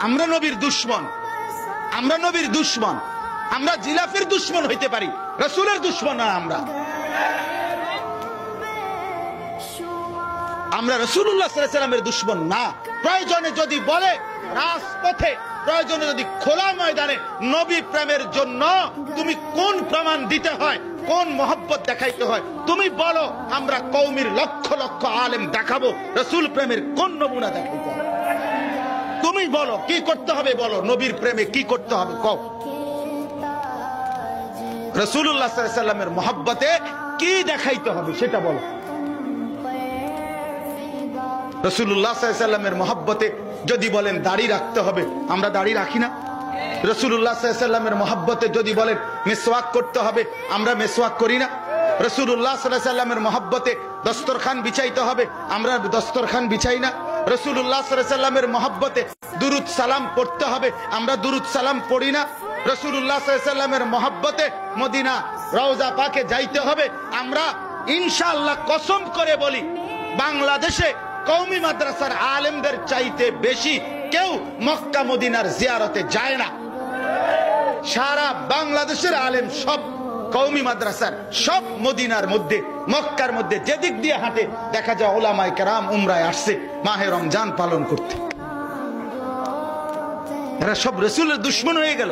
আমরা নবীর দুশমন, আমরা নবীর দুশমন, আমরা জিলাফের দুশমন হইতে পারি, রাসূলের দুশমন না। আমরা রাসূলুল্লাহ সাল্লাল্লাহু আলাইহি ওয়াসাল্লামের দুশমন না। প্রয়োজনে যদি বলে রাজপথে, প্রয়োজনে যদি খোলা ময়দানে নবী প্রেমের জন্য তুমি কোন প্রমাণ দিতে হয়, কোন মহব্বত দেখাইতে হয় তুমি বলো, আমরা কওমের লক্ষ লক্ষ আলেম দেখাবো রাসূল প্রেমের কোন নমুনা দেখাইতে হবে। তুমি বলো কি করতে হবে, বলো নবীর প্রেমে কি করতে হবে কও। রাসূলুল্লাহ সাল্লাল্লাহু আলাইহি ওয়াসাল্লামের মহব্বতে কি দেখাইতে হবে সেটা বলো। রাসূলুল্লাহ সাল্লাল্লাহু আলাইহি ওয়াসাল্লামের মহব্বতে যদি বলেন দাড়ি রাখতে হবে, আমরা দাড়ি রাখি না। রাসূলুল্লাহ সাল্লাল্লাহু আলাইহি ওয়াসাল্লামের মহব্বতে যদি বলেন মিসওয়াক করতে হবে, আমরা মিসওয়াক করি না। রাসূলুল্লাহ সাল্লাল্লাহু আলাইহি ওয়াসাল্লামের মহব্বতে দস্তরখান বিছাইতে হবে, আমরা দস্তরখান বিছাই না। রাসূলুল্লাহ সাল্লাল্লাহু আলাইহি ওয়াসাল্লামের মহব্বতে দুরূদ সালাম পড়তে হবে, আমরা দুরূদ সালাম পড়ি না। রাসূলুল্লাহ সাল্লাল্লাহু আলাইহি ওয়াসাল্লামের মহব্বতে মদিনা রওজা পাকে যাইতে হবে, আমরা ইনশাআল্লাহ কসম করে বলি বাংলাদেশে কওমি মাদ্রাসার আলেমদের চাইতে বেশি কেউ মক্কা মদিনার জিয়ারতে যায় না। সারা বাংলাদেশের আলেম সব কওমি মাদ্রাসার, সব মদিনার মধ্যে মক্কার মধ্যে যেদিক দিয়ে হাঁটে দেখা যায় উলামায়ে কেরাম উমরায় আসছে মাহে রমজান পালন করতে। এরা সব রাসূলের দুশমন হয়ে গেল।